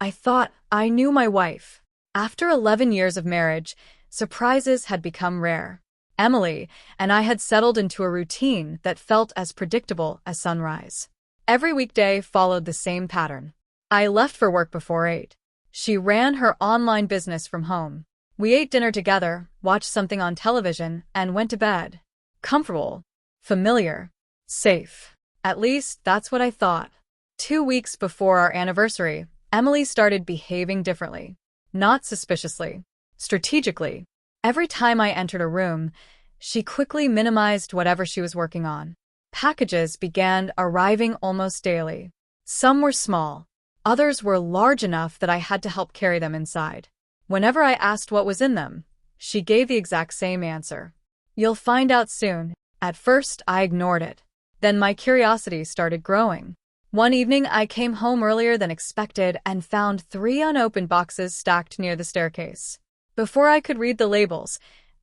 I thought I knew my wife. After 11 years of marriage, surprises had become rare. Emily and I had settled into a routine that felt as predictable as sunrise. Every weekday followed the same pattern. I left for work before 8. She ran her online business from home. We ate dinner together, watched something on television, and went to bed. Comfortable, familiar, safe. At least that's what I thought. 2 weeks before our anniversary, Emily started behaving differently. Not suspiciously, strategically. Every time I entered a room, she quickly minimized whatever she was working on. Packages began arriving almost daily. Some were small. Others were large enough that I had to help carry them inside. Whenever I asked what was in them, she gave the exact same answer. "You'll find out soon." At first, I ignored it. Then my curiosity started growing. One evening, I came home earlier than expected and found 3 unopened boxes stacked near the staircase. Before I could read the labels,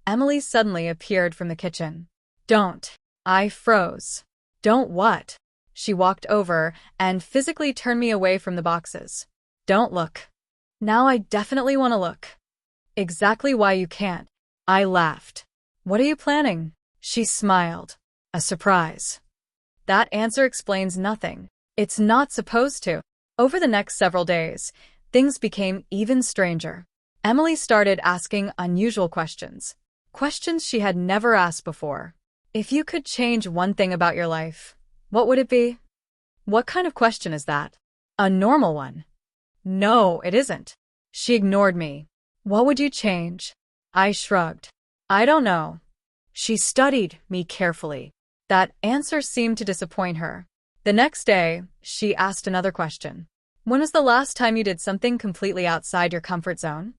Emily suddenly appeared from the kitchen. "Don't." I froze. "Don't what?" She walked over and physically turned me away from the boxes. "Don't look." Now I definitely want to look. "Exactly why you can't." I laughed. "What are you planning?" She smiled. "A surprise." That answer explains nothing. It's not supposed to. Over the next several days, things became even stranger. Emily started asking unusual questions. Questions she had never asked before. "If you could change one thing about your life, what would it be?" What kind of question is that? A normal one? No, it isn't. She ignored me. "What would you change?" I shrugged. "I don't know." She studied me carefully. That answer seemed to disappoint her. The next day, she asked another question. "When was the last time you did something completely outside your comfort zone?"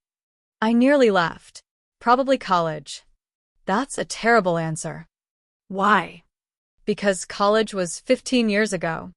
I nearly laughed. "Probably college." That's a terrible answer. "Why?" "Because college was 15 years ago."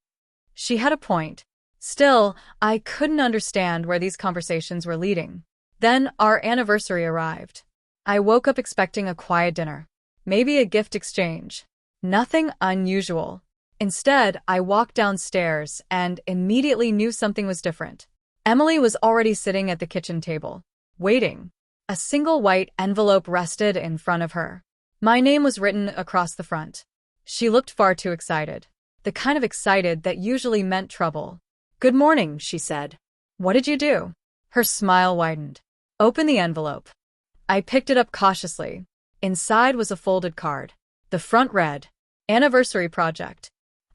She had a point. Still, I couldn't understand where these conversations were leading. Then our anniversary arrived. I woke up expecting a quiet dinner. Maybe a gift exchange. Nothing unusual. Instead, I walked downstairs and immediately knew something was different. Emily was already sitting at the kitchen table, waiting. A single white envelope rested in front of her. My name was written across the front. She looked far too excited. The kind of excited that usually meant trouble. "Good morning," she said. "What did you do?" Her smile widened. "Open the envelope." I picked it up cautiously. Inside was a folded card. The front read, "Anniversary Project."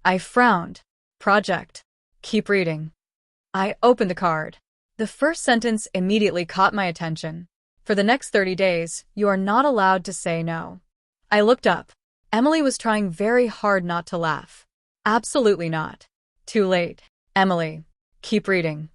I frowned. "Project. Keep reading." I opened the card. The first sentence immediately caught my attention. "For the next 30 days, you are not allowed to say no." I looked up. Emily was trying very hard not to laugh. "Absolutely not." "Too late." "Emily, keep reading."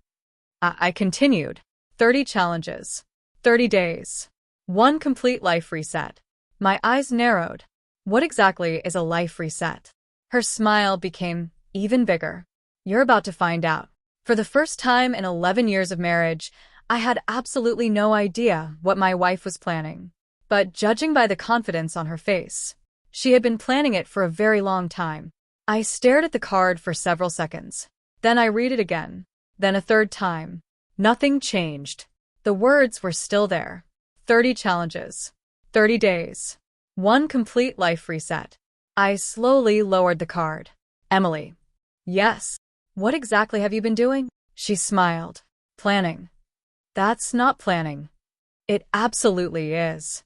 I continued. 30 challenges. 30 days. 1 complete life reset. My eyes narrowed. What exactly is a life reset? Her smile became even bigger. "You're about to find out." For the first time in 11 years of marriage, I had absolutely no idea what my wife was planning. But judging by the confidence on her face, she had been planning it for a very long time. I stared at the card for several seconds. Then I read it again. Then a third time. Nothing changed. The words were still there. 30 challenges. 30 days. 1 complete life reset. I slowly lowered the card. "Emily." "Yes." "What exactly have you been doing?" She smiled. "Planning." "That's not planning." "It absolutely is."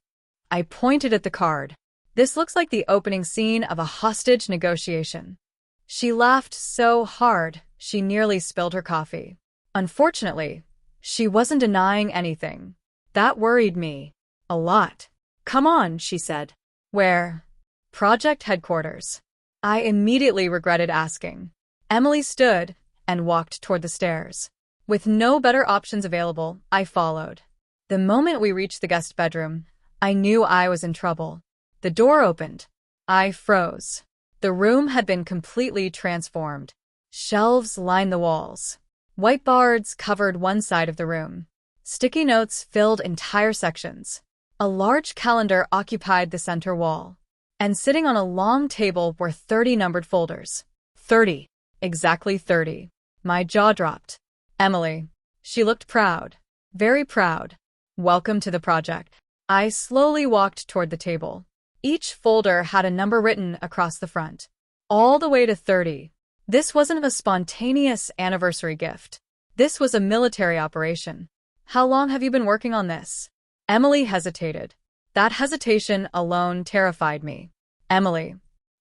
I pointed at the card. "This looks like the opening scene of a hostage negotiation." She laughed so hard, she nearly spilled her coffee. Unfortunately, she wasn't denying anything. That worried me. A lot. "Come on," she said. "Where?" "Project headquarters." I immediately regretted asking. Emily stood and walked toward the stairs. With no better options available, I followed. The moment we reached the guest bedroom, I knew I was in trouble. The door opened. I froze. The room had been completely transformed. Shelves lined the walls. Whiteboards covered one side of the room. Sticky notes filled entire sections. A large calendar occupied the center wall. And sitting on a long table were 30 numbered folders. 30. Exactly 30. My jaw dropped. "Emily, She looked proud. Very proud. Welcome to the project. I slowly walked toward the table. Each folder had a number written across the front. All the way to 30. This wasn't a spontaneous anniversary gift. This was a military operation. How long have you been working on this? Emily hesitated. That hesitation alone terrified me. Emily.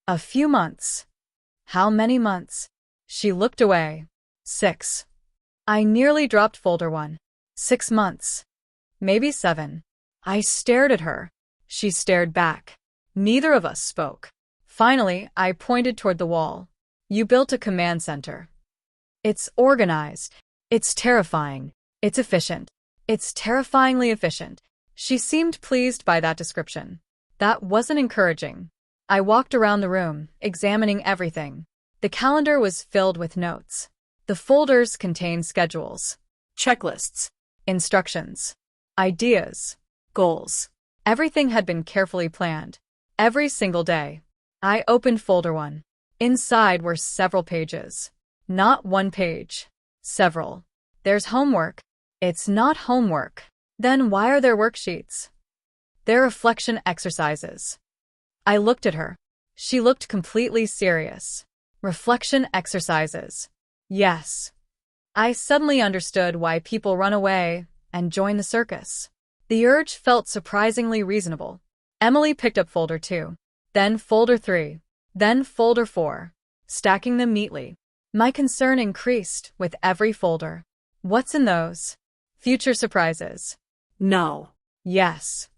A few months. How many months? She looked away. 6. I nearly dropped folder 1. 6 months. Maybe 7. I stared at her. She stared back. Neither of us spoke. Finally, I pointed toward the wall. You built a command center. It's organized. It's terrifying. It's efficient. It's terrifyingly efficient. She seemed pleased by that description. That wasn't encouraging. I walked around the room, examining everything. The calendar was filled with notes. The folders contained schedules, checklists, instructions, ideas, goals. Everything had been carefully planned. Every single day. I opened folder 1. Inside were several pages. Not one page. Several. There's homework. It's not homework. Then why are there worksheets? They're reflection exercises. I looked at her. She looked completely serious. Reflection exercises. Yes. I suddenly understood why people run away and join the circus. The urge felt surprisingly reasonable. Emily picked up folder 2. Then folder 3. Then folder 4. Stacking them neatly. My concern increased with every folder. What's in those? Future surprises. No. Yes.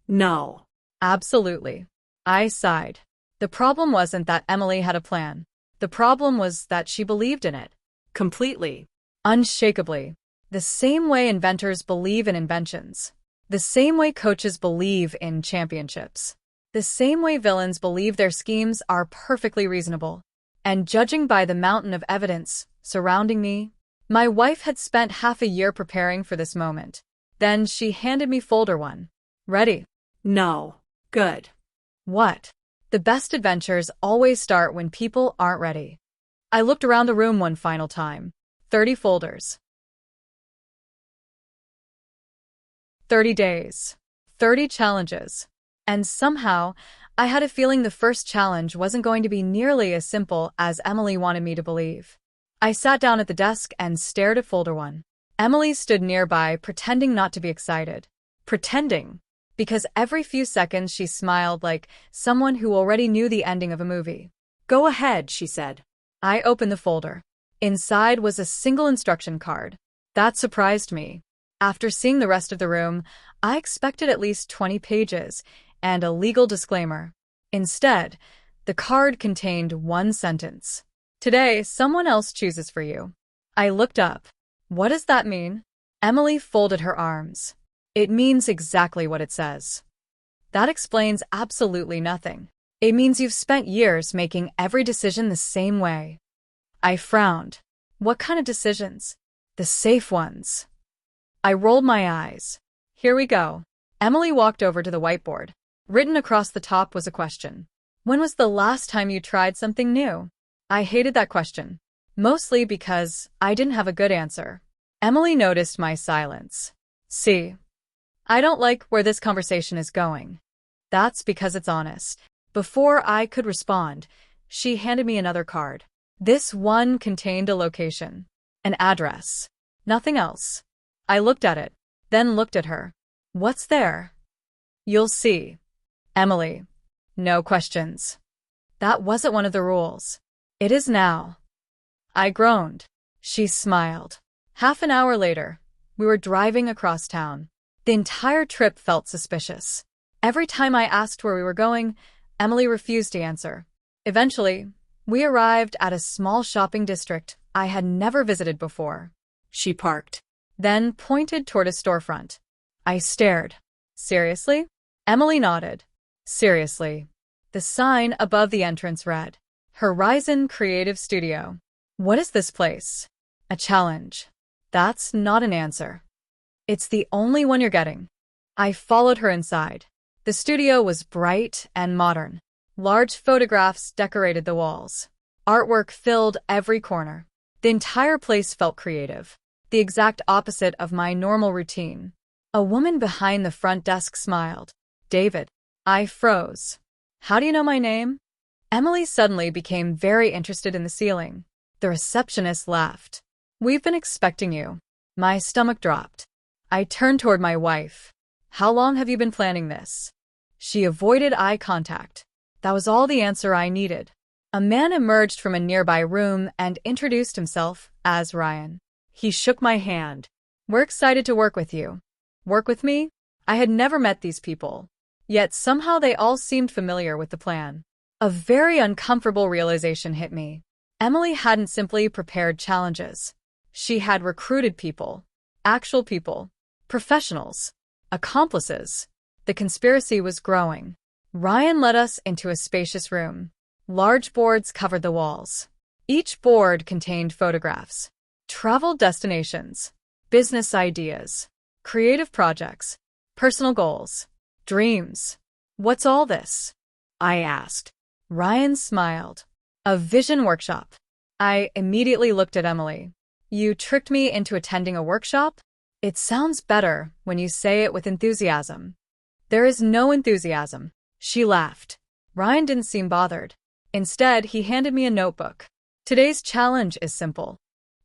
No. Absolutely. I sighed. The problem wasn't that Emily had a plan. The problem was that she believed in it. Completely. Unshakably. The same way inventors believe in inventions. The same way coaches believe in championships. The same way villains believe their schemes are perfectly reasonable. And judging by the mountain of evidence surrounding me, my wife had spent half a year preparing for this moment. Then she handed me folder 1. Ready? No. Good. What? The best adventures always start when people aren't ready. I looked around the room one final time. 30 folders. 30 days. 30 challenges. And somehow, I had a feeling the first challenge wasn't going to be nearly as simple as Emily wanted me to believe. I sat down at the desk and stared at folder 1. Emily stood nearby, pretending not to be excited. Pretending. Because every few seconds she smiled like someone who already knew the ending of a movie. Go ahead, she said. I opened the folder. Inside was a single instruction card. That surprised me. After seeing the rest of the room, I expected at least 20 pages and a legal disclaimer. Instead, the card contained one sentence. Today, someone else chooses for you. I looked up. What does that mean? Emily folded her arms. It means exactly what it says. That explains absolutely nothing. It means you've spent years making every decision the same way. I frowned. What kind of decisions? The safe ones. I rolled my eyes. Here we go. Emily walked over to the whiteboard. Written across the top was a question. When was the last time you tried something new? I hated that question. Mostly because I didn't have a good answer. Emily noticed my silence. See, I don't like where this conversation is going. That's because it's honest. Before I could respond, she handed me another card. This one contained a location, an address, nothing else. I looked at it, then looked at her. What's there? You'll see. Emily. No questions. That wasn't one of the rules. It is now. I groaned. She smiled. Half an hour later, we were driving across town. The entire trip felt suspicious. Every time I asked where we were going, Emily refused to answer. Eventually, we arrived at a small shopping district I had never visited before. She parked, then pointed toward a storefront. I stared. Seriously? Emily nodded. Seriously. The sign above the entrance read, Horizon Creative Studio. What is this place? A challenge. That's not an answer. It's the only one you're getting. I followed her inside. The studio was bright and modern. Large photographs decorated the walls. Artwork filled every corner. The entire place felt creative. the exact opposite of my normal routine. A woman behind the front desk smiled. David. I froze. How do you know my name? Emily suddenly became very interested in the ceiling. The receptionist laughed. We've been expecting you. My stomach dropped. I turned toward my wife. How long have you been planning this? She avoided eye contact. That was all the answer I needed. A man emerged from a nearby room and introduced himself as Ryan. He shook my hand. We're excited to work with you. Work with me? I had never met these people. Yet somehow they all seemed familiar with the plan. A very uncomfortable realization hit me. Emily hadn't simply prepared challenges. She had recruited people. Actual people. Professionals. Accomplices. The conspiracy was growing. Ryan led us into a spacious room. Large boards covered the walls. Each board contained photographs. Travel destinations. Business ideas. Creative projects. Personal goals. Dreams. What's all this? I asked. Ryan smiled. A vision workshop. I immediately looked at Emily. You tricked me into attending a workshop? It sounds better when you say it with enthusiasm. There is no enthusiasm. She laughed. Ryan didn't seem bothered. Instead, he handed me a notebook. Today's challenge is simple.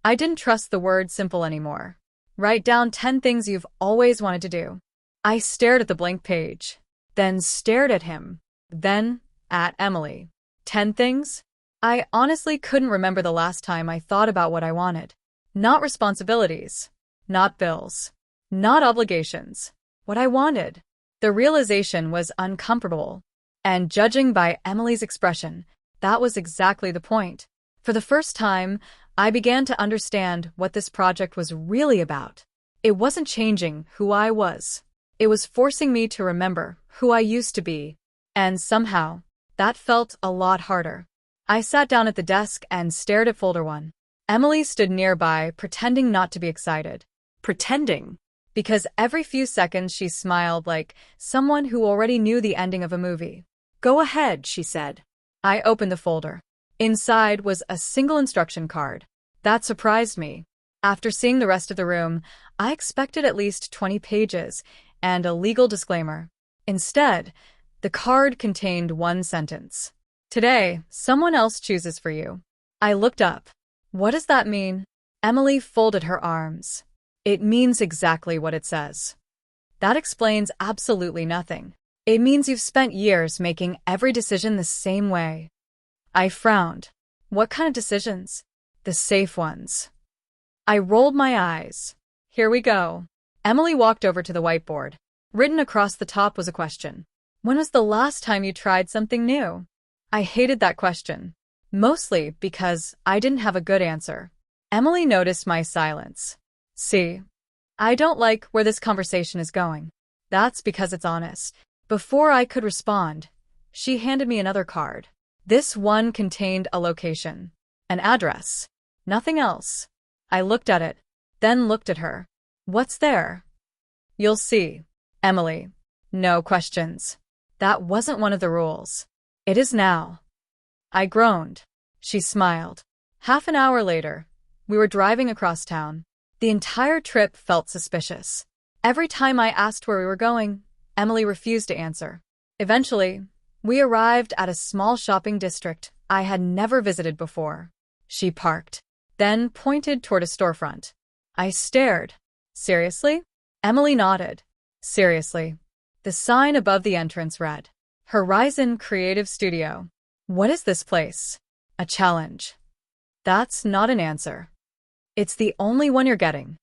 I didn't trust the word simple anymore. Write down 10 things you've always wanted to do. I stared at the blank page, then stared at him, then at Emily. 10 things? I honestly couldn't remember the last time I thought about what I wanted. Not responsibilities, not bills, not obligations. What I wanted. The realization was uncomfortable. And judging by Emily's expression, that was exactly the point. For the first time, I began to understand what this project was really about. It wasn't changing who I was. It was forcing me to remember who I used to be. And somehow, that felt a lot harder. I sat down at the desk and stared at folder 1. Emily stood nearby, pretending not to be excited. Pretending. Because every few seconds she smiled like someone who already knew the ending of a movie. Go ahead, she said. I opened the folder. Inside was a single instruction card. That surprised me. After seeing the rest of the room, I expected at least 20 pages and a legal disclaimer. Instead, the card contained one sentence. Today, someone else chooses for you. I looked up. What does that mean? Emily folded her arms. It means exactly what it says. That explains absolutely nothing. It means you've spent years making every decision the same way. I frowned. What kind of decisions? The safe ones. I rolled my eyes. Here we go. Emily walked over to the whiteboard. Written across the top was a question. When was the last time you tried something new? I hated that question. Mostly because I didn't have a good answer. Emily noticed my silence. See, I don't like where this conversation is going. That's because it's honest. Before I could respond, she handed me another card. This one contained a location, an address, nothing else. I looked at it, then looked at her. What's there? You'll see. Emily. No questions. That wasn't one of the rules. It is now. I groaned. She smiled. Half an hour later, we were driving across town. The entire trip felt suspicious. Every time I asked where we were going, Emily refused to answer. Eventually, we arrived at a small shopping district I had never visited before. She parked, then pointed toward a storefront. I stared. Seriously? Emily nodded. Seriously. The sign above the entrance read, Horizon Creative Studio. What is this place? A challenge. That's not an answer. It's the only one you're getting.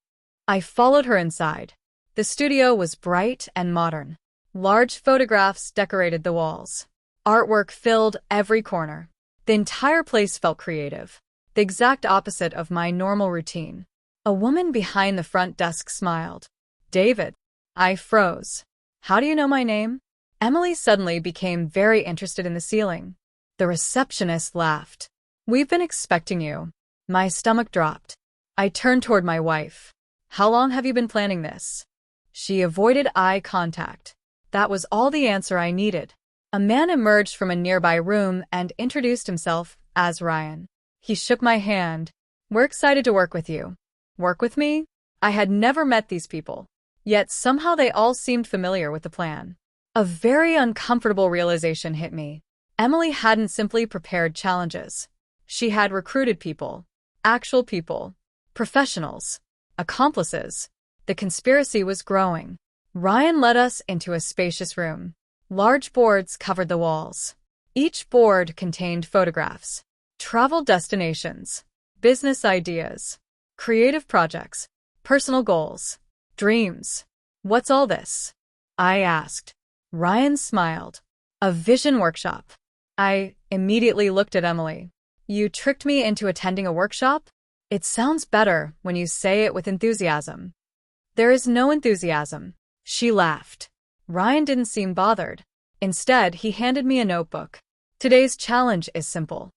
I followed her inside. The studio was bright and modern. Large photographs decorated the walls. Artwork filled every corner. The entire place felt creative. The exact opposite of my normal routine. A woman behind the front desk smiled. David. I froze. How do you know my name? Emily suddenly became very interested in the ceiling. The receptionist laughed. We've been expecting you. My stomach dropped. I turned toward my wife. How long have you been planning this? She avoided eye contact. That was all the answer I needed. A man emerged from a nearby room and introduced himself as Ryan. He shook my hand. We're excited to work with you. Work with me? I had never met these people. Yet somehow they all seemed familiar with the plan. A very uncomfortable realization hit me. Emily hadn't simply prepared challenges. She had recruited people. Actual people. Professionals. Accomplices. The conspiracy was growing. Ryan led us into a spacious room. Large boards covered the walls. Each board contained photographs, travel destinations, business ideas, creative projects, personal goals, dreams. What's all this? I asked. Ryan smiled. A vision workshop. I immediately looked at Emily. You tricked me into attending a workshop? It sounds better when you say it with enthusiasm. There is no enthusiasm. She laughed. Ryan didn't seem bothered. Instead, he handed me a notebook. Today's challenge is simple.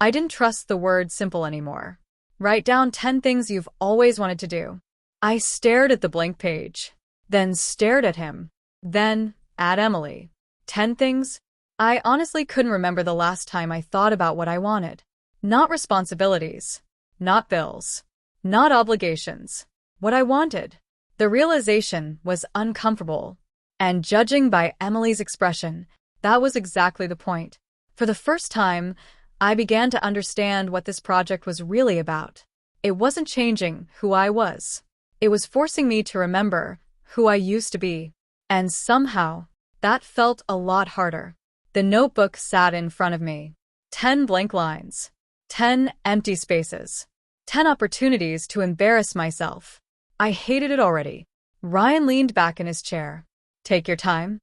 I didn't trust the word simple anymore. Write down 10 things you've always wanted to do. I stared at the blank page, then stared at him, then at Emily. 10 things? I honestly couldn't remember the last time I thought about what I wanted. Not responsibilities, not bills, not obligations. What I wanted. The realization was uncomfortable. And judging by Emily's expression, that was exactly the point. For the first time, I began to understand what this project was really about. It wasn't changing who I was. It was forcing me to remember who I used to be. And somehow, that felt a lot harder. The notebook sat in front of me. 10 blank lines. 10 empty spaces. 10 opportunities to embarrass myself. I hated it already. Ryan leaned back in his chair. Take your time.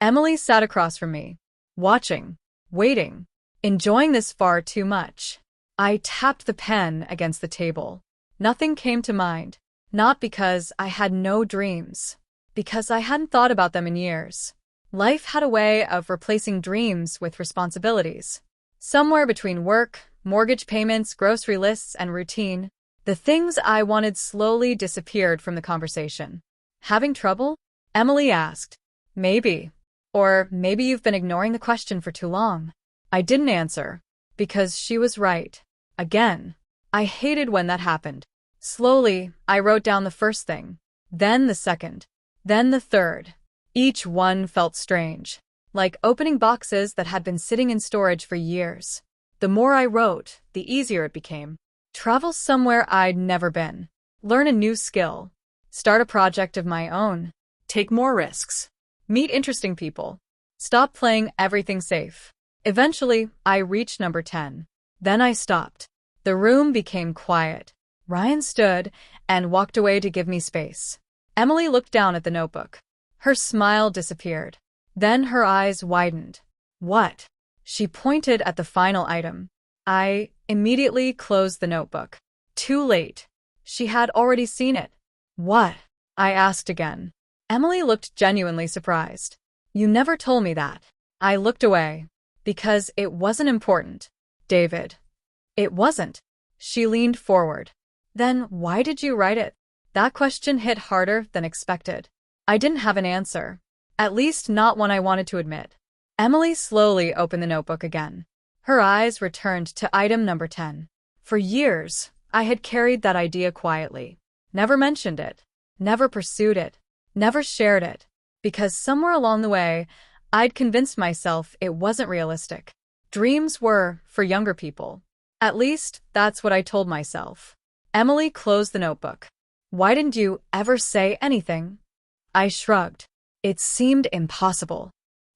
Emily sat across from me, watching, waiting, enjoying this far too much. I tapped the pen against the table. Nothing came to mind, not because I had no dreams, because I hadn't thought about them in years. Life had a way of replacing dreams with responsibilities. Somewhere between work, mortgage payments, grocery lists, and routine, the things I wanted slowly disappeared from the conversation. Having trouble? Emily asked. Maybe. Or maybe you've been ignoring the question for too long. I didn't answer, because she was right. Again. I hated when that happened. Slowly, I wrote down the first thing, then the second, then the third. Each one felt strange, like opening boxes that had been sitting in storage for years. The more I wrote, the easier it became. Travel somewhere I'd never been. Learn a new skill. Start a project of my own. Take more risks. Meet interesting people. Stop playing everything safe. Eventually, I reached number 10. Then I stopped. The room became quiet. Ryan stood and walked away to give me space. Emily looked down at the notebook. Her smile disappeared. Then her eyes widened. What? She pointed at the final item. I immediately closed the notebook. Too late. She had already seen it. What? I asked again. Emily looked genuinely surprised. You never told me that. I looked away. Because it wasn't important. David. It wasn't. She leaned forward. Then why did you write it? That question hit harder than expected. I didn't have an answer. At least not one I wanted to admit. Emily slowly opened the notebook again. Her eyes returned to item number 10. For years, I had carried that idea quietly. Never mentioned it. Never pursued it. Never shared it. Because somewhere along the way, I'd convinced myself it wasn't realistic. Dreams were for younger people. At least, that's what I told myself. Emily closed the notebook. Why didn't you ever say anything? I shrugged. It seemed impossible.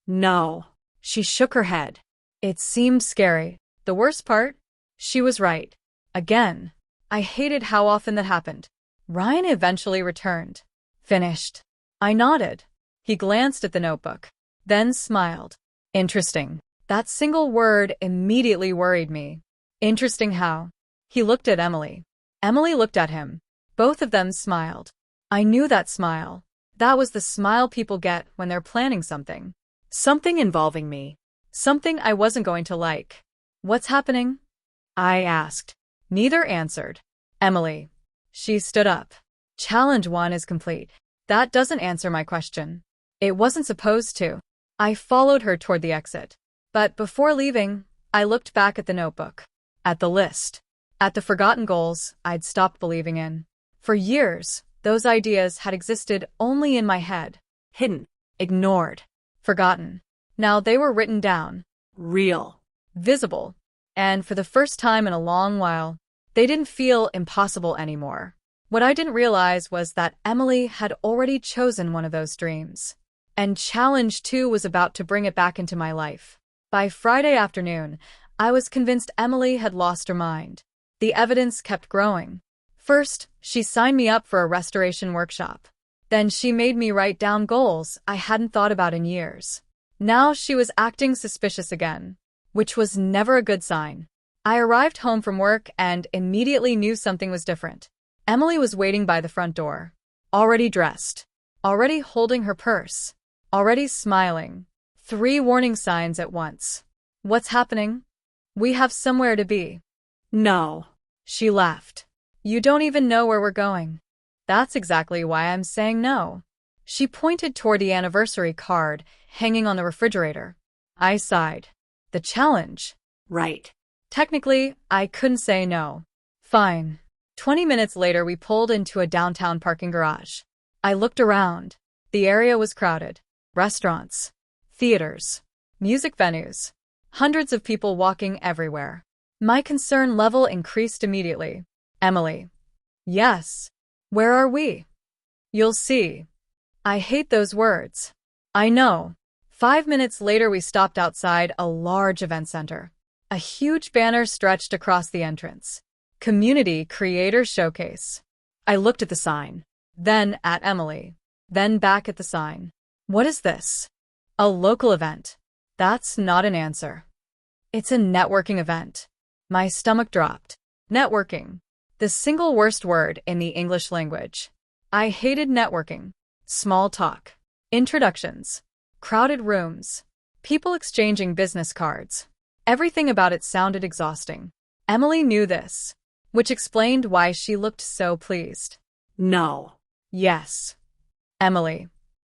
No. She shook her head. It seemed scary. The worst part? She was right. Again. I hated how often that happened. Ryan eventually returned. Finished. I nodded. He glanced at the notebook, then smiled. Interesting. That single word immediately worried me. Interesting how? He looked at Emily. Emily looked at him. Both of them smiled. I knew that smile. That was the smile people get when they're planning something. Something involving me. Something I wasn't going to like. What's happening? I asked. Neither answered. Emily. She stood up. Challenge 1 is complete. That doesn't answer my question. It wasn't supposed to. I followed her toward the exit. But before leaving, I looked back at the notebook. At the list. At the forgotten goals I'd stopped believing in. For years, those ideas had existed only in my head. Hidden. Ignored. Forgotten. Now they were written down. Real. Visible. And for the first time in a long while, they didn't feel impossible anymore. What I didn't realize was that Emily had already chosen one of those dreams. And Challenge 2 was about to bring it back into my life. By Friday afternoon, I was convinced Emily had lost her mind. The evidence kept growing. First, she signed me up for a restoration workshop. Then she made me write down goals I hadn't thought about in years. Now she was acting suspicious again, which was never a good sign. I arrived home from work and immediately knew something was different. Emily was waiting by the front door, already dressed, already holding her purse, already smiling. 3 warning signs at once. What's happening? We have somewhere to be. No. She laughed. You don't even know where we're going. That's exactly why I'm saying no. She pointed toward the anniversary card hanging on the refrigerator. I sighed. The challenge. Right. Technically, I couldn't say no. Fine. 20 minutes later, we pulled into a downtown parking garage. I looked around. The area was crowded. Restaurants, theaters, music venues, hundreds of people walking everywhere. My concern level increased immediately. Emily. Yes. Where are we? You'll see. I hate those words. I know. 5 minutes later, we stopped outside a large event center. A huge banner stretched across the entrance. Community Creator Showcase. I looked at the sign, then at Emily, then back at the sign. What is this? A local event. That's not an answer. It's a networking event. My stomach dropped. Networking. The single worst word in the English language. I hated networking. Small talk. Introductions. Crowded rooms. People exchanging business cards. Everything about it sounded exhausting. Emily knew this, which explained why she looked so pleased. No. Yes. Emily.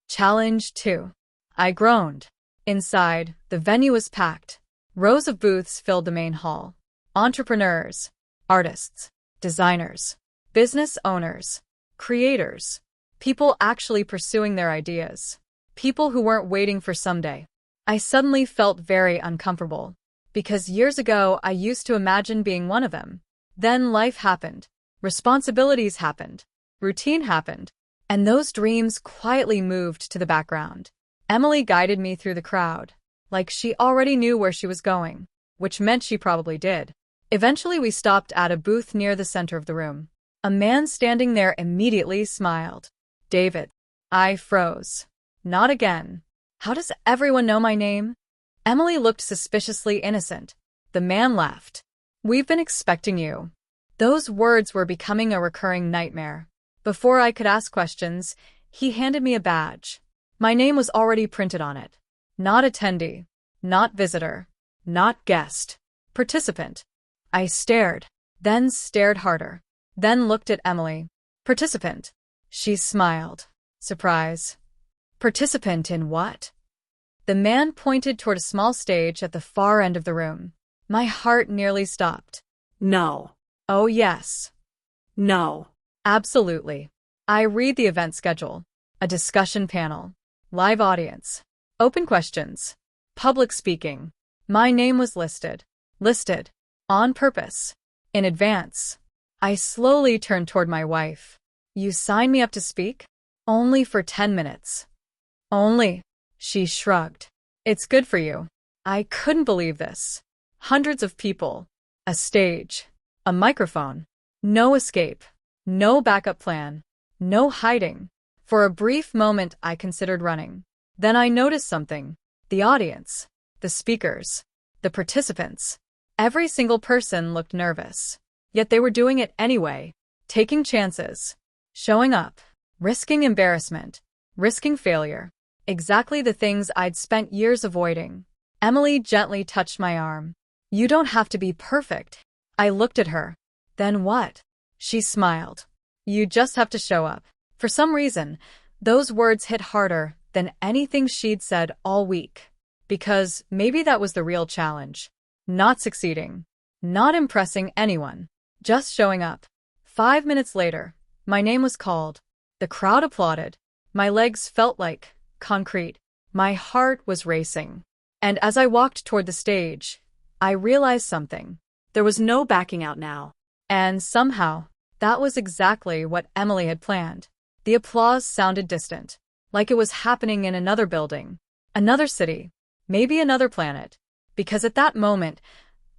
Challenge 2. I groaned. Inside, the venue was packed. Rows of booths filled the main hall. Entrepreneurs, artists, designers, business owners, creators, people actually pursuing their ideas, people who weren't waiting for someday. I suddenly felt very uncomfortable, because years ago I used to imagine being one of them. Then life happened, responsibilities happened, routine happened, and those dreams quietly moved to the background. Emily guided me through the crowd, like she already knew where she was going, which meant she probably did. Eventually we stopped at a booth near the center of the room. A man standing there immediately smiled. David. I froze. Not again. How does everyone know my name? Emily looked suspiciously innocent. The man laughed. We've been expecting you. Those words were becoming a recurring nightmare. Before I could ask questions, he handed me a badge. My name was already printed on it. Not attendee. Not visitor. Not guest. Participant. I stared, then stared harder, then looked at Emily. Participant. She smiled. Surprise. Participant in what? The man pointed toward a small stage at the far end of the room. My heart nearly stopped. No. Oh, yes. No. Absolutely. I read the event schedule. A discussion panel. Live audience. Open questions. Public speaking. My name was listed. Listed. On purpose. In advance. I slowly turned toward my wife. You signed me up to speak? Only for 10 minutes. Only. She shrugged. It's good for you. I couldn't believe this. Hundreds of people. A stage. A microphone. No escape. No backup plan. No hiding. For a brief moment I considered running. Then I noticed something. The audience. The speakers. The participants. Every single person looked nervous. Yet they were doing it anyway. Taking chances. Showing up. Risking embarrassment. Risking failure. Exactly the things I'd spent years avoiding. Emily gently touched my arm. You don't have to be perfect. I looked at her. Then what? She smiled. You just have to show up. For some reason, those words hit harder than anything she'd said all week. Because maybe that was the real challenge. Not succeeding. Not impressing anyone. Just showing up. 5 minutes later, My name was called. The crowd applauded. My legs felt like concrete. My heart was racing. And as I walked toward the stage, I realized something. There was no backing out now. And somehow, that was exactly what Emily had planned. The applause sounded distant, like it was happening in another building, another city, maybe another planet. Because at that moment,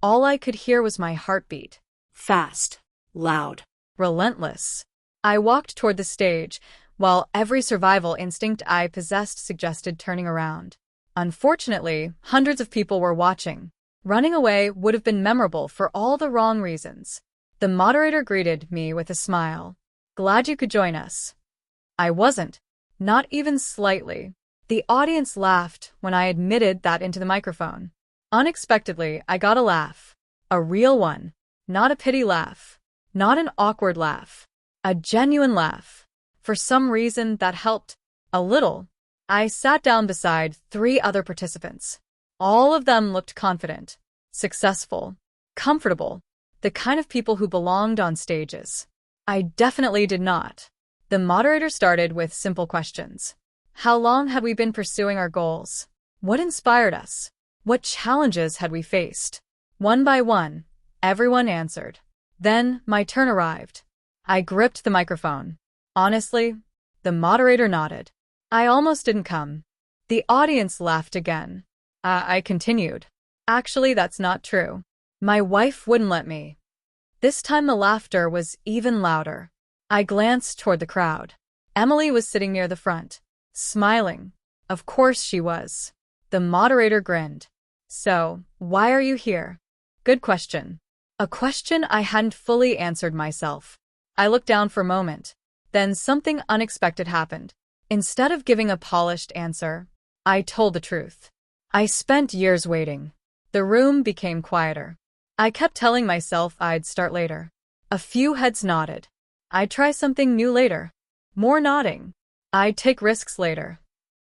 all I could hear was my heartbeat. Fast. Loud. Relentless. I walked toward the stage, while every survival instinct I possessed suggested turning around. Unfortunately, hundreds of people were watching. Running away would have been memorable for all the wrong reasons. The moderator greeted me with a smile. Glad you could join us. I wasn't. Not even slightly. The audience laughed when I admitted that into the microphone. Unexpectedly, I got a laugh. A real one. Not a pity laugh. Not an awkward laugh. A genuine laugh. For some reason, that helped. A little. I sat down beside 3 other participants. All of them looked confident, successful, comfortable, the kind of people who belonged on stages. I definitely did not. The moderator started with simple questions. How long had we been pursuing our goals? What inspired us? What challenges had we faced? One by one, everyone answered. Then my turn arrived. I gripped the microphone. Honestly, the moderator nodded. I almost didn't come. The audience laughed again. I continued. Actually, that's not true. My wife wouldn't let me. This time the laughter was even louder. I glanced toward the crowd. Emily was sitting near the front, smiling. Of course she was. The moderator grinned. So, why are you here? Good question. A question I hadn't fully answered myself. I looked down for a moment. Then something unexpected happened. Instead of giving a polished answer, I told the truth. I spent years waiting. The room became quieter. I kept telling myself I'd start later. A few heads nodded. I'd try something new later. More nodding. I'd take risks later.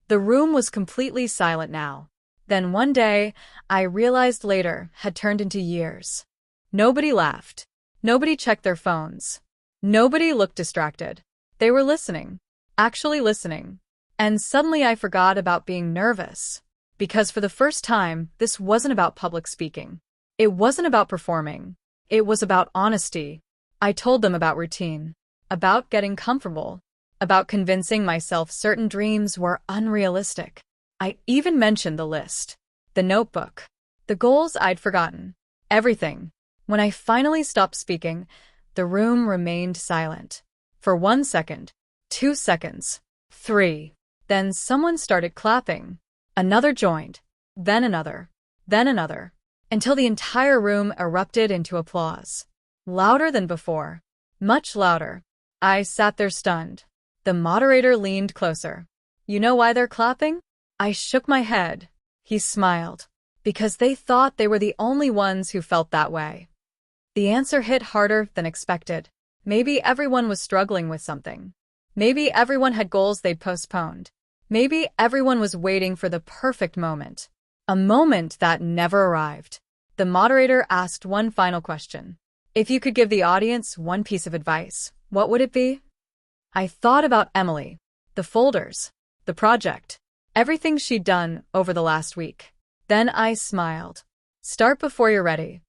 The room was completely silent now. Then one day, I realized later had turned into years. Nobody laughed. Nobody checked their phones. Nobody looked distracted. They were listening. Actually listening. And suddenly I forgot about being nervous. Because for the first time, this wasn't about public speaking. It wasn't about performing. It was about honesty. I told them about routine. About getting comfortable. About convincing myself certain dreams were unrealistic. I even mentioned the list. The notebook. The goals I'd forgotten. Everything. When I finally stopped speaking, the room remained silent. For 1 second. 2 seconds. 3. Then someone started clapping. Another joined. Then another. Then another. Until the entire room erupted into applause. Louder than before. Much louder. I sat there stunned. The moderator leaned closer. You know why they're clapping? I shook my head. He smiled. Because they thought they were the only ones who felt that way. The answer hit harder than expected. Maybe everyone was struggling with something. Maybe everyone had goals they'd postponed. Maybe everyone was waiting for the perfect moment. A moment that never arrived. The moderator asked one final question. If you could give the audience one piece of advice, what would it be? I thought about Emily, the folders, the project, everything she'd done over the last week. Then I smiled. Start before you're ready.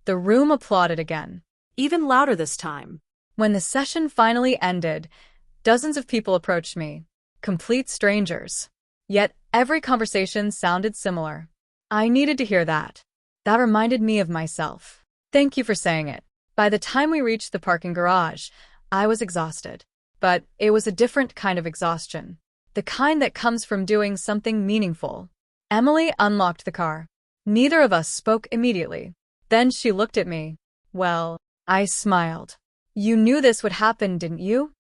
The room applauded again. Even louder this time. When the session finally ended, dozens of people approached me. Complete strangers. Yet every conversation sounded similar. I needed to hear that. That reminded me of myself. Thank you for saying it. By the time we reached the parking garage, I was exhausted. But it was a different kind of exhaustion. The kind that comes from doing something meaningful. Emily unlocked the car. Neither of us spoke immediately. Then she looked at me. Well, I smiled. You knew this would happen, didn't you?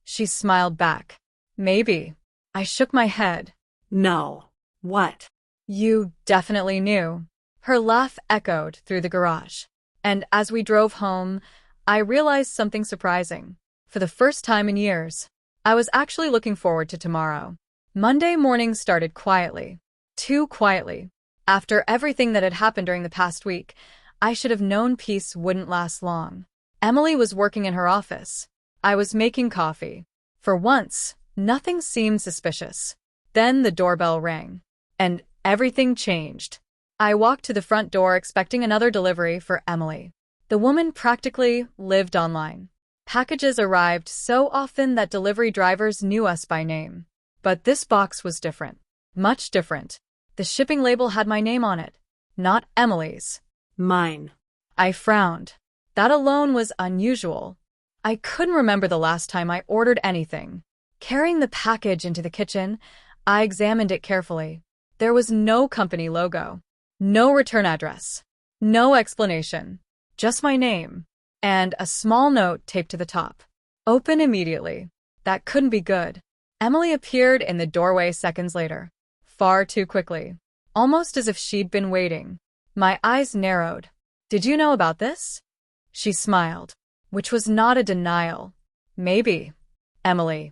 She smiled back. Maybe. I shook my head. No. What? You definitely knew. Her laugh echoed through the garage. And as we drove home, I realized something surprising. For the first time in years, I was actually looking forward to tomorrow. Monday morning started quietly. Too quietly. After everything that had happened during the past week, I should have known peace wouldn't last long. Emily was working in her office. I was making coffee. For once, nothing seemed suspicious. Then the doorbell rang. And everything changed. I walked to the front door expecting another delivery for Emily. The woman practically lived online. Packages arrived so often that delivery drivers knew us by name. But this box was different. Much different. The shipping label had my name on it. Not Emily's. Mine. I frowned. That alone was unusual. I couldn't remember the last time I ordered anything. Carrying the package into the kitchen, I examined it carefully. There was no company logo. No return address. No explanation. Just my name. And a small note taped to the top. Open immediately. That couldn't be good. Emily appeared in the doorway seconds later. Far too quickly. Almost as if she'd been waiting. My eyes narrowed. Did you know about this? She smiled, which was not a denial. Maybe. Emily.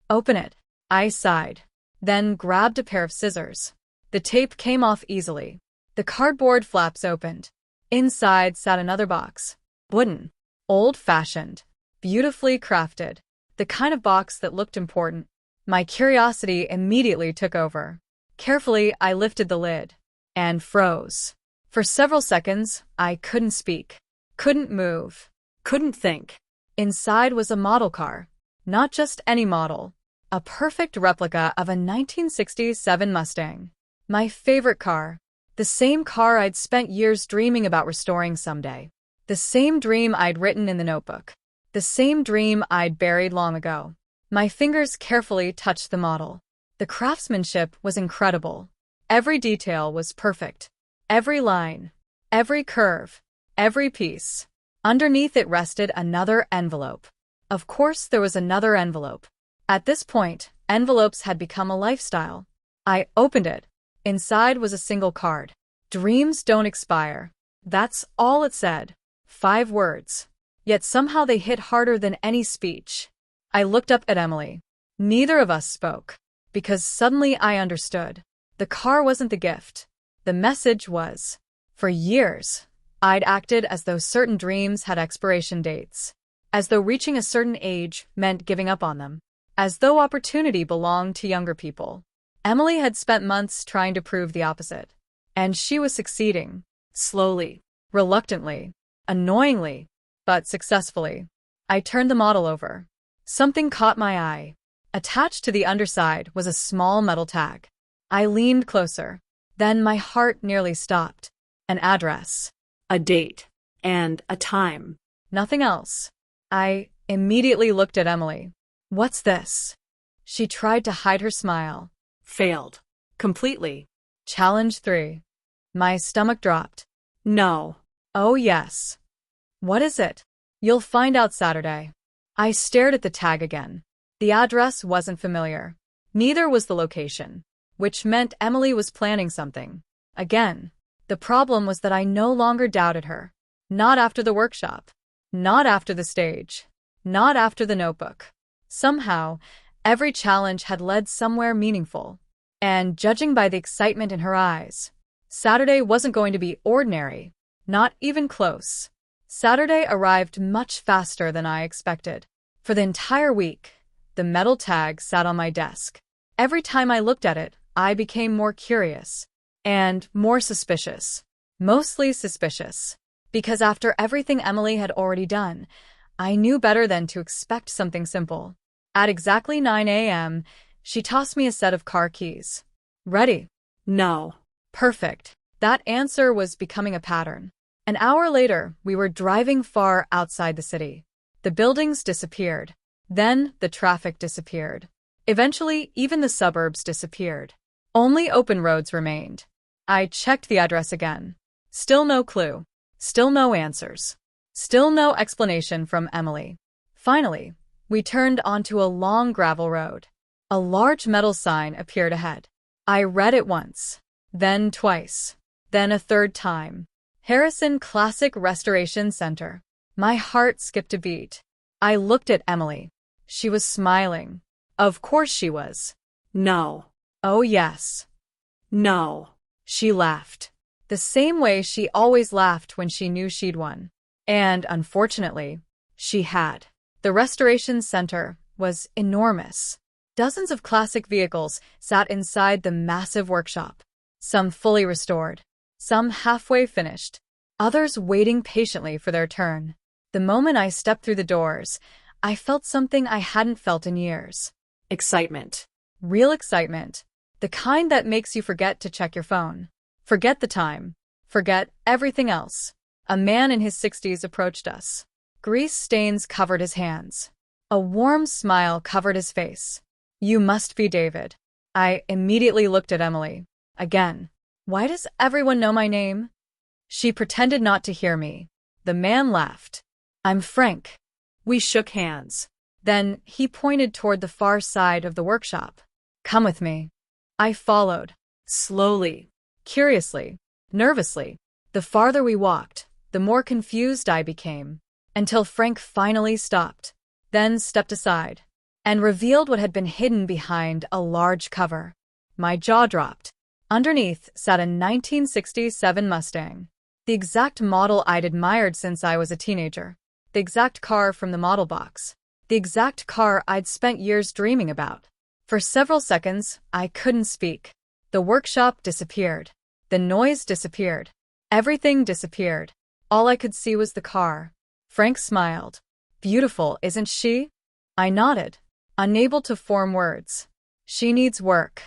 Open it. I sighed. Then grabbed a pair of scissors. The tape came off easily. The cardboard flaps opened. Inside sat another box. Wooden. Old-fashioned. Beautifully crafted. The kind of box that looked important. My curiosity immediately took over. Carefully, I lifted the lid. And froze. For several seconds, I couldn't speak. Couldn't move. Couldn't think. Inside was a model car. Not just any model. A perfect replica of a 1967 Mustang. My favorite car. The same car I'd spent years dreaming about restoring someday. The same dream I'd written in the notebook. The same dream I'd buried long ago. My fingers carefully touched the model. The craftsmanship was incredible. Every detail was perfect. Every line. Every curve. Every piece. Underneath it rested another envelope. Of course, there was another envelope. At this point, envelopes had become a lifestyle. I opened it. Inside was a single card. Dreams don't expire. That's all it said. 5 words. Yet somehow they hit harder than any speech. I looked up at Emily. Neither of us spoke. Because suddenly I understood. The car wasn't the gift. The message was. For years, I'd acted as though certain dreams had expiration dates. As though reaching a certain age meant giving up on them. As though opportunity belonged to younger people. Emily had spent months trying to prove the opposite. And she was succeeding. Slowly. Reluctantly. Annoyingly. But successfully. I turned the model over. Something caught my eye. Attached to the underside was a small metal tag. I leaned closer. Then my heart nearly stopped. An address. A date. And a time. Nothing else. I immediately looked at Emily. What's this? She tried to hide her smile. Failed. Completely. Challenge 3. My stomach dropped. No. Oh yes. What is it? You'll find out Saturday. I stared at the tag again. The address wasn't familiar. Neither was the location. Which meant Emily was planning something. Again. The problem was that I no longer doubted her. Not after the workshop. Not after the stage. Not after the notebook. Somehow, every challenge had led somewhere meaningful. And judging by the excitement in her eyes, Saturday wasn't going to be ordinary. Not even close. Saturday arrived much faster than I expected. For the entire week, the metal tag sat on my desk. Every time I looked at it, I became more curious. And more suspicious. Mostly suspicious. Because after everything Emily had already done, I knew better than to expect something simple. At exactly 9 a.m., she tossed me a set of car keys. Ready? No. Perfect. That answer was becoming a pattern. An hour later, we were driving far outside the city. The buildings disappeared. Then the traffic disappeared. Eventually, even the suburbs disappeared. Only open roads remained. I checked the address again. Still no clue. Still no answers. Still no explanation from Emily. Finally, we turned onto a long gravel road. A large metal sign appeared ahead. I read it once. Then twice. Then a third time. Harrison Classic Restoration Center. My heart skipped a beat. I looked at Emily. She was smiling. Of course she was. No. Oh yes. No. She laughed. The same way she always laughed when she knew she'd won. And, unfortunately, she had. The The restoration center was enormous. Dozens of classic vehicles sat inside the massive workshop, some fully restored, some halfway finished, others waiting patiently for their turn. The moment I stepped through the doors, I felt something I hadn't felt in years. Excitement. Real excitement. The kind that makes you forget to check your phone. Forget the time. Forget everything else. A man in his 60s approached us. Grease stains covered his hands. A warm smile covered his face. "You must be David." I immediately looked at Emily. Again. "Why does everyone know my name?" She pretended not to hear me. The man laughed. "I'm Frank." We shook hands. Then he pointed toward the far side of the workshop. "Come with me." I followed. Slowly. Curiously. Nervously. The farther we walked, the more confused I became, until Frank finally stopped, then stepped aside, and revealed what had been hidden behind a large cover. My jaw dropped. Underneath sat a 1967 Mustang. The exact model I'd admired since I was a teenager. The exact car from the model box. The exact car I'd spent years dreaming about. For several seconds, I couldn't speak. The workshop disappeared. The noise disappeared. Everything disappeared. All I could see was the car. Frank smiled. "Beautiful, isn't she?" I nodded, unable to form words. "She needs work."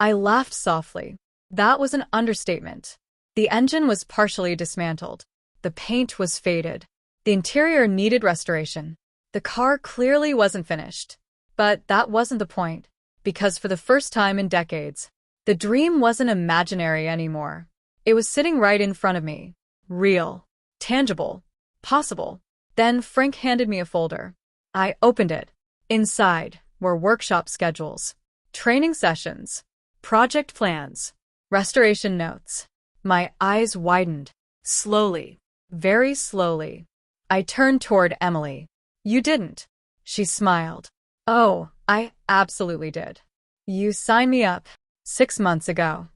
I laughed softly. That was an understatement. The engine was partially dismantled. The paint was faded. The interior needed restoration. The car clearly wasn't finished. But that wasn't the point, because for the first time in decades, the dream wasn't imaginary anymore. It was sitting right in front of me. Real. Tangible. Possible. Then Frank handed me a folder. I opened it. Inside were workshop schedules, training sessions, project plans, restoration notes. My eyes widened. Slowly. Very slowly. I turned toward Emily. "You didn't." She smiled. "Oh, I absolutely did. You signed me up 6 months ago."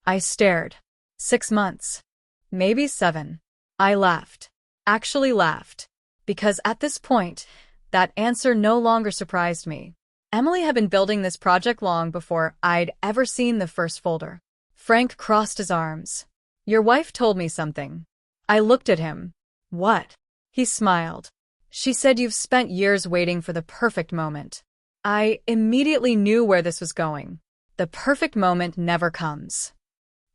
I stared. 6 months. Maybe 7. I laughed. Actually laughed. Because at this point, that answer no longer surprised me. Emily had been building this project long before I'd ever seen the first folder. Frank crossed his arms. "Your wife told me something." I looked at him. "What?" He smiled. "She said you've spent years waiting for the perfect moment." I immediately knew where this was going. The perfect moment never comes.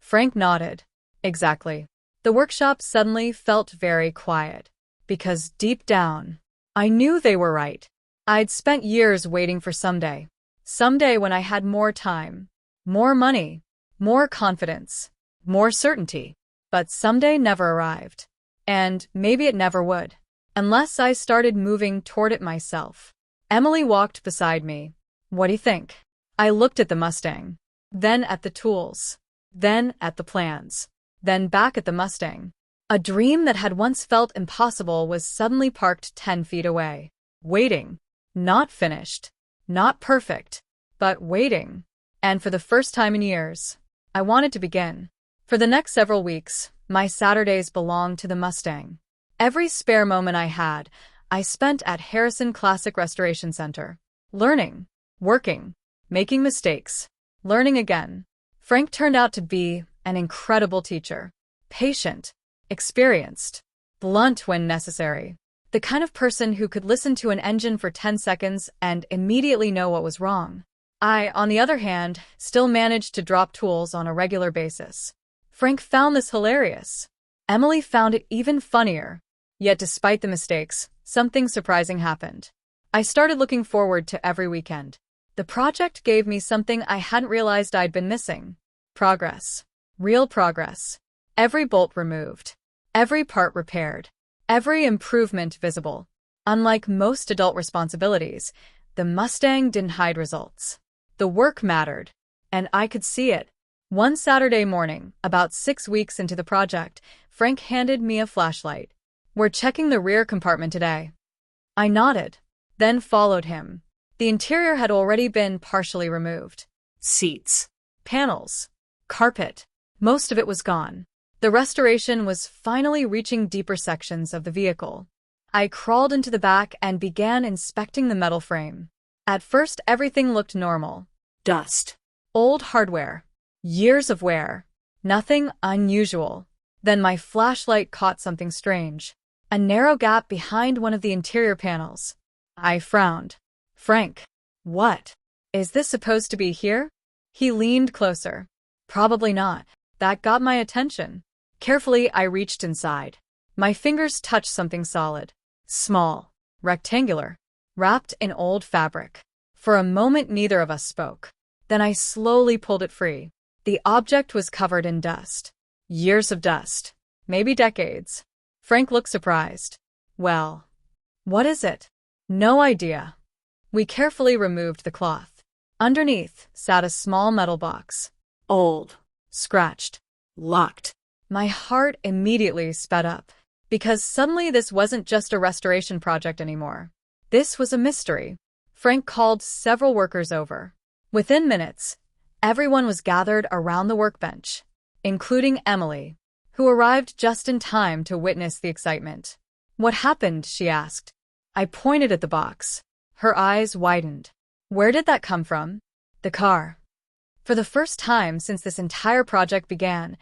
Frank nodded. Exactly. The workshop suddenly felt very quiet. Because deep down, I knew they were right. I'd spent years waiting for someday. Someday when I had more time, more money, more confidence, more certainty. But someday never arrived. And maybe it never would. Unless I started moving toward it myself. Emily walked beside me. "What do you think?" I looked at the Mustang. Then at the tools. Then at the plans. Then back at the Mustang. A dream that had once felt impossible was suddenly parked 10 feet away. Waiting. Not finished. Not perfect. But waiting. And for the first time in years, I wanted to begin. For the next several weeks, my Saturdays belonged to the Mustang. Every spare moment I had, I spent at Harrison Classic Restoration Center. Learning. Working. Making mistakes. Learning again. Frank turned out to be an incredible teacher. Patient. Experienced. Blunt when necessary. The kind of person who could listen to an engine for 10 seconds and immediately know what was wrong. I, on the other hand, still managed to drop tools on a regular basis. Frank found this hilarious. Emily found it even funnier. Yet despite the mistakes, something surprising happened. I started looking forward to every weekend. The project gave me something I hadn't realized I'd been missing. Progress. Real progress. Every bolt removed. Every part repaired. Every improvement visible. Unlike most adult responsibilities, the Mustang didn't hide results. The work mattered. And I could see it. One Saturday morning, about 6 weeks into the project, Frank handed me a flashlight. "We're checking the rear compartment today." I nodded, then followed him. The interior had already been partially removed. Seats. Panels. Carpet. Most of it was gone. The restoration was finally reaching deeper sections of the vehicle. I crawled into the back and began inspecting the metal frame. At first, everything looked normal. Dust. Old hardware. Years of wear. Nothing unusual. Then my flashlight caught something strange. A narrow gap behind one of the interior panels. I frowned. Frank. What? Is this supposed to be here? He leaned closer. Probably not. That got my attention. Carefully, I reached inside. My fingers touched something solid. Small. Rectangular. Wrapped in old fabric. For a moment, neither of us spoke. Then I slowly pulled it free. The object was covered in dust. Years of dust. Maybe decades. Frank looked surprised. Well, what is it? No idea. We carefully removed the cloth. Underneath sat a small metal box. Old. Scratched. Locked. My heart immediately sped up, because suddenly this wasn't just a restoration project anymore. This was a mystery. Frank called several workers over. Within minutes, everyone was gathered around the workbench, including Emily, who arrived just in time to witness the excitement. What happened? She asked. I pointed at the box. Her eyes widened. Where did that come from? The car. For the first time since this entire project began,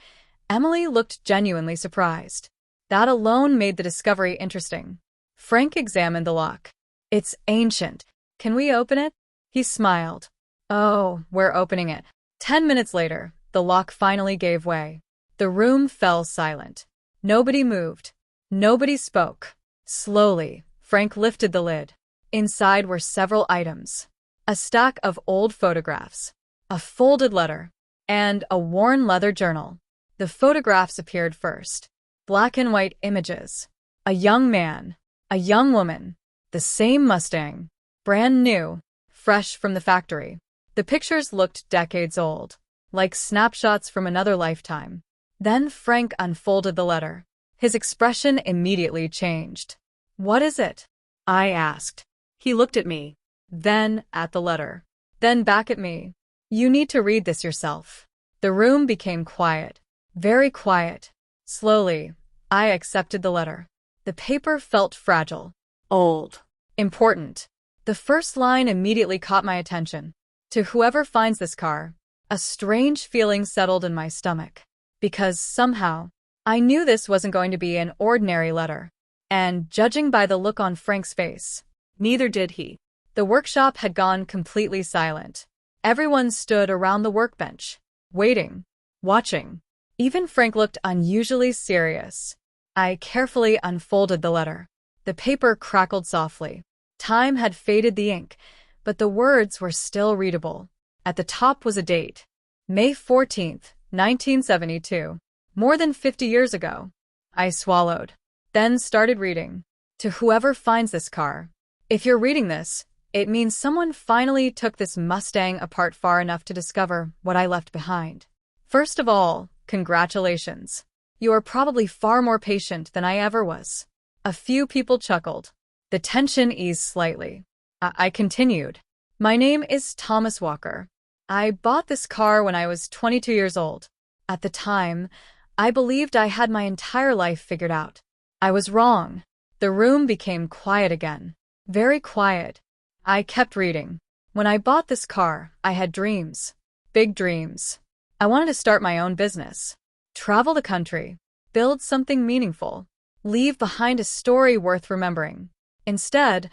Emily looked genuinely surprised. That alone made the discovery interesting. Frank examined the lock. It's ancient. Can we open it? He smiled. Oh, we're opening it. 10 minutes later, the lock finally gave way. The room fell silent. Nobody moved. Nobody spoke. Slowly, Frank lifted the lid. Inside were several items. A stack of old photographs, a folded letter, and a worn leather journal. The photographs appeared first. Black and white images. A young man, a young woman, the same Mustang, brand new, fresh from the factory. The pictures looked decades old, like snapshots from another lifetime. Then Frank unfolded the letter. His expression immediately changed. What is it? I asked. He looked at me, then at the letter, then back at me. You need to read this yourself. The room became quiet, very quiet. Slowly, I accepted the letter. The paper felt fragile, old, important. The first line immediately caught my attention. To whoever finds this car, a strange feeling settled in my stomach. Because somehow, I knew this wasn't going to be an ordinary letter. And judging by the look on Frank's face, neither did he. The workshop had gone completely silent. Everyone stood around the workbench, waiting, watching. Even Frank looked unusually serious. I carefully unfolded the letter. The paper crackled softly. Time had faded the ink, but the words were still readable. At the top was a date. May 14th, 1972. More than 50 years ago. I swallowed. Then started reading. To whoever finds this car. If you're reading this, it means someone finally took this Mustang apart far enough to discover what I left behind. First of all, congratulations. You are probably far more patient than I ever was. A few people chuckled. The tension eased slightly. I continued. My name is Thomas Walker. I bought this car when I was 22 years old. At the time, I believed I had my entire life figured out. I was wrong. The room became quiet again. Very quiet. I kept reading. When I bought this car, I had dreams. Big dreams. I wanted to start my own business. Travel the country. Build something meaningful. Leave behind a story worth remembering. Instead,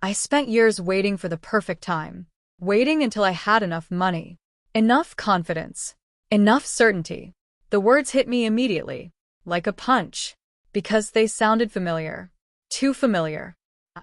I spent years waiting for the perfect time. Waiting until I had enough money. Enough confidence. Enough certainty. The words hit me immediately. Like a punch. Because they sounded familiar. Too familiar.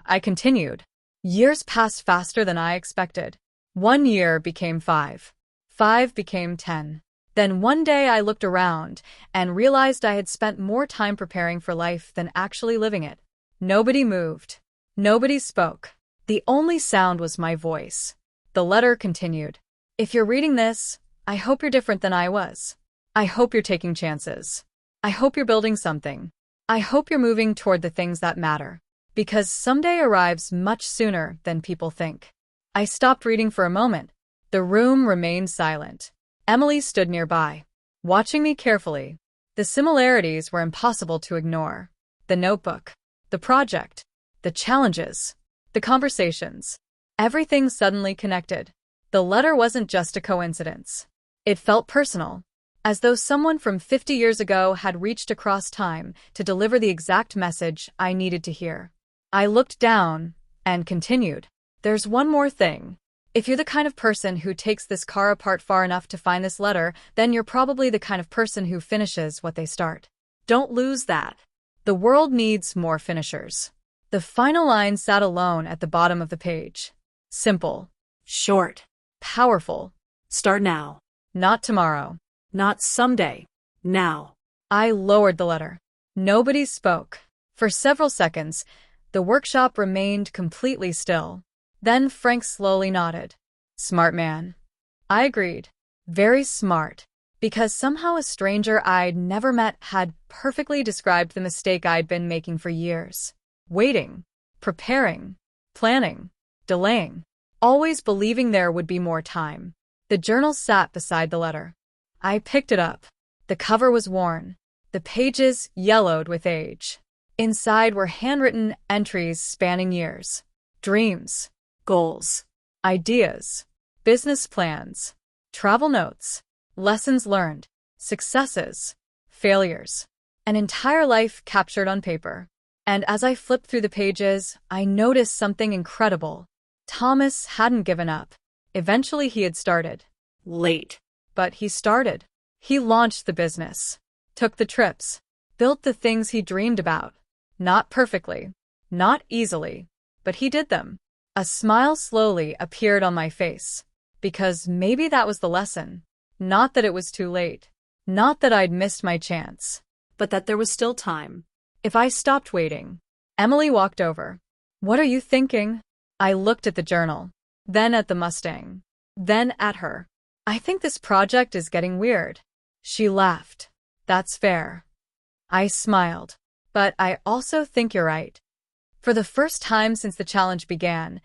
I continued. Years passed faster than I expected. 1 year became 5. 5 became 10. Then one day I looked around and realized I had spent more time preparing for life than actually living it. Nobody moved. Nobody spoke. The only sound was my voice. The letter continued. If you're reading this, I hope you're different than I was. I hope you're taking chances. I hope you're building something. I hope you're moving toward the things that matter. Because someday arrives much sooner than people think. I stopped reading for a moment. The room remained silent. Emily stood nearby, watching me carefully. The similarities were impossible to ignore. The notebook. The project. the challenges, the conversations. Everything suddenly connected. The letter wasn't just a coincidence. It felt personal, as though someone from 50 years ago had reached across time to deliver the exact message I needed to hear. I looked down and continued. There's one more thing. If you're the kind of person who takes this car apart far enough to find this letter, then you're probably the kind of person who finishes what they start. Don't lose that. The world needs more finishers. The final line sat alone at the bottom of the page. Simple. Short. Powerful. Start now. Not tomorrow. Not someday. Now. I lowered the letter. Nobody spoke. For several seconds, the workshop remained completely still. Then Frank slowly nodded. Smart man. I agreed. Very smart. Because somehow a stranger I'd never met had perfectly described the mistake I'd been making for years. Waiting. Preparing. Planning. Delaying. Always believing there would be more time. The journal sat beside the letter. I picked it up. The cover was worn. The pages yellowed with age. Inside were handwritten entries spanning years. Dreams. Goals. Ideas. Business plans. Travel notes. Lessons learned. Successes. Failures. An entire life captured on paper. And as I flipped through the pages, I noticed something incredible. Thomas hadn't given up. Eventually he had started. Late. But he started. He launched the business. Took the trips. Built the things he dreamed about. Not perfectly. Not easily. But he did them. A smile slowly appeared on my face. Because maybe that was the lesson. Not that it was too late. Not that I'd missed my chance. But that there was still time. If I stopped waiting. Emily walked over. What are you thinking? I looked at the journal. Then at the Mustang. Then at her. I think this project is getting weird. She laughed. That's fair. I smiled. But I also think you're right. For the first time since the challenge began,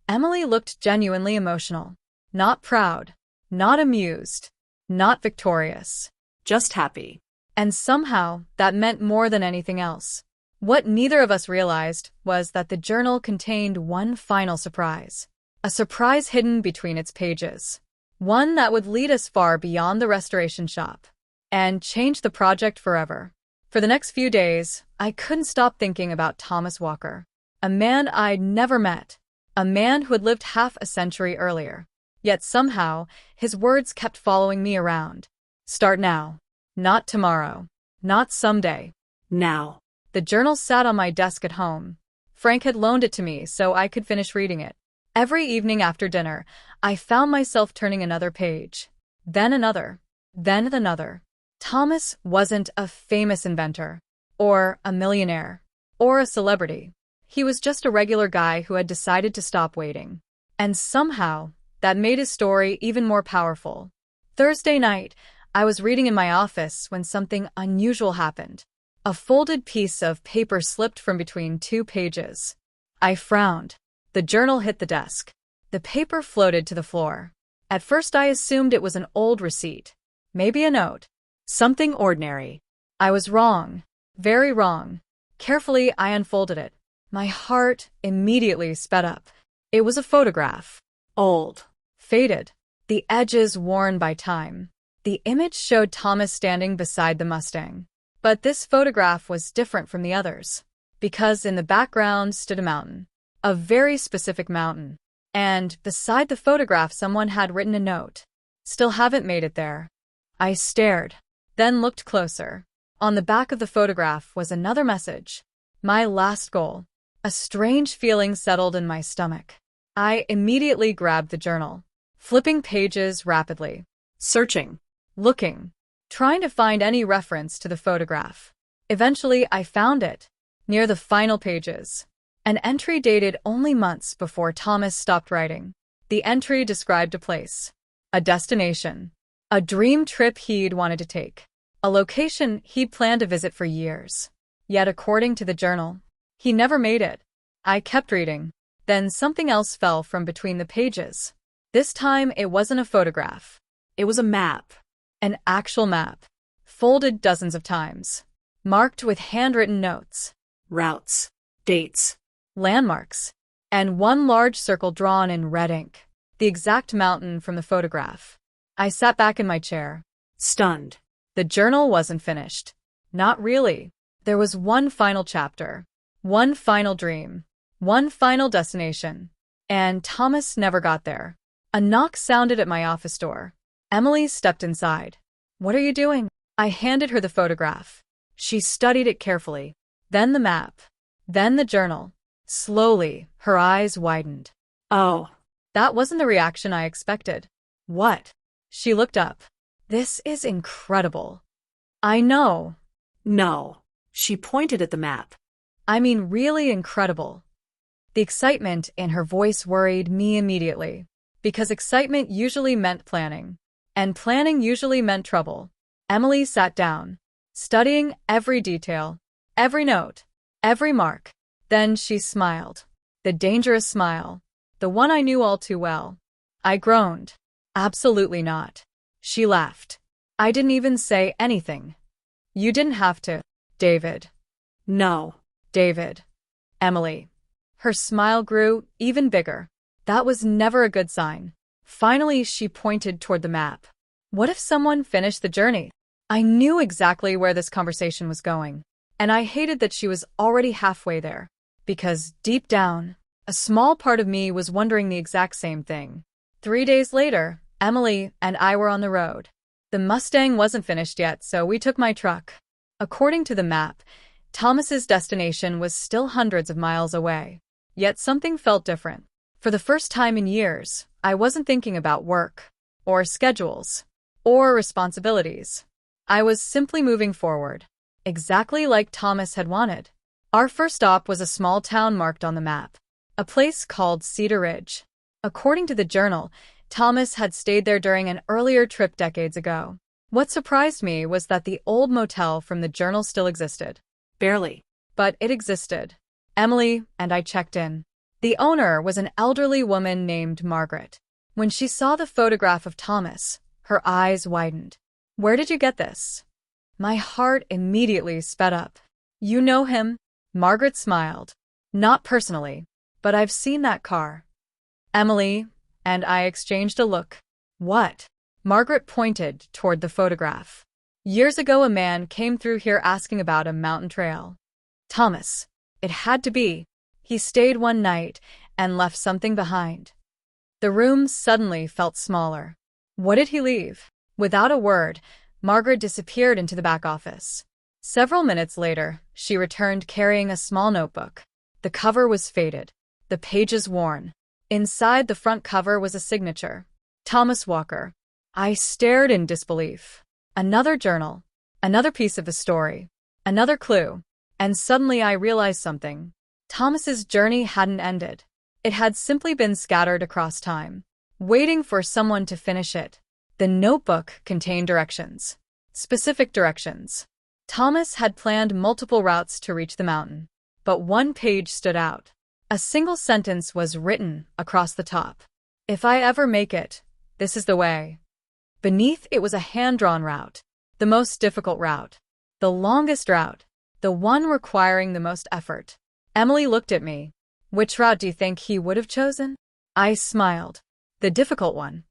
Emily looked genuinely emotional. Not proud. Not amused. Not victorious. Just happy. And somehow, that meant more than anything else. What neither of us realized was that the journal contained one final surprise. A surprise hidden between its pages. One that would lead us far beyond the restoration shop. And change the project forever. For the next few days, I couldn't stop thinking about Thomas Walker. A man I'd never met. A man who had lived half a century earlier. Yet somehow, his words kept following me around. Start now. Not tomorrow. Not someday. Now. The journal sat on my desk at home. Frank had loaned it to me so I could finish reading it. Every evening after dinner, I found myself turning another page. Then another. Then another. Thomas wasn't a famous inventor. Or a millionaire. Or a celebrity. He was just a regular guy who had decided to stop waiting. And somehow, that made his story even more powerful. Thursday night, I was reading in my office when something unusual happened. A folded piece of paper slipped from between two pages. I frowned. The journal hit the desk. The paper floated to the floor. At first I assumed it was an old receipt. Maybe a note. Something ordinary. I was wrong. Very wrong. Carefully, I unfolded it. My heart immediately sped up. It was a photograph. Old. Faded. The edges worn by time. The image showed Thomas standing beside the Mustang. But this photograph was different from the others. Because in the background stood a mountain. A very specific mountain. And beside the photograph someone had written a note. Still haven't made it there. I stared. Then looked closer. On the back of the photograph was another message. My last goal. A strange feeling settled in my stomach. I immediately grabbed the journal. Flipping pages rapidly. Searching. Looking. Trying to find any reference to the photograph. Eventually, I found it. Near the final pages. An entry dated only months before Thomas stopped writing. The entry described a place. A destination. A dream trip he'd wanted to take. A location he'd planned to visit for years. Yet according to the journal, he never made it. I kept reading. Then something else fell from between the pages. This time it wasn't a photograph. It was a map. An actual map. Folded dozens of times. Marked with handwritten notes. Routes. Dates. landmarks, and one large circle drawn in red ink, the exact mountain from the photograph. I sat back in my chair, stunned. The journal wasn't finished. Not really. There was one final chapter, one final dream, one final destination. And Thomas never got there. A knock sounded at my office door. Emily stepped inside. "What are you doing?" I handed her the photograph. She studied it carefully. Then the map. Then the journal. Slowly, her eyes widened. Oh. That wasn't the reaction I expected. "What?" She looked up. "This is incredible." "I know." No. She pointed at the map. "I mean really incredible." The excitement in her voice worried me immediately, because excitement usually meant planning, and planning usually meant trouble. Emily sat down, studying every detail, every note, every mark. Then she smiled. The dangerous smile, the one I knew all too well. I groaned. "Absolutely not." She laughed. "I didn't even say anything." "You didn't have to, David." No. "David." "Emily." Her smile grew even bigger. That was never a good sign. Finally, she pointed toward the map. What if someone finished the journey? I knew exactly where this conversation was going, and I hated that she was already halfway there, because deep down, a small part of me was wondering the exact same thing. 3 days later, Emily and I were on the road. The Mustang wasn't finished yet, so we took my truck. According to the map, Thomas's destination was still hundreds of miles away. Yet something felt different. For the first time in years, I wasn't thinking about work, or schedules, or responsibilities. I was simply moving forward, exactly like Thomas had wanted. Our first stop was a small town marked on the map, a place called Cedar Ridge. According to the journal, Thomas had stayed there during an earlier trip decades ago. What surprised me was that the old motel from the journal still existed. Barely. But it existed. Emily and I checked in. The owner was an elderly woman named Margaret. When she saw the photograph of Thomas, her eyes widened. "Where did you get this?" My heart immediately sped up. "You know him?" Margaret smiled. "Not personally, but I've seen that car." Emily and I exchanged a look. "What?" Margaret pointed toward the photograph. "Years ago, a man came through here asking about a mountain trail. Thomas. It had to be. He stayed one night and left something behind." The room suddenly felt smaller. "What did he leave?" Without a word, Margaret disappeared into the back office. Several minutes later, she returned carrying a small notebook. The cover was faded, the pages worn. Inside the front cover was a signature. Thomas Walker. I stared in disbelief. Another journal. Another piece of the story. Another clue. And suddenly I realized something. Thomas's journey hadn't ended. It had simply been scattered across time, waiting for someone to finish it. The notebook contained directions. Specific directions. Thomas had planned multiple routes to reach the mountain, but one page stood out. A single sentence was written across the top. "If I ever make it, this is the way." Beneath it was a hand-drawn route, the most difficult route, the longest route, the one requiring the most effort. Emily looked at me. "Which route do you think he would have chosen?" I smiled. "The difficult one."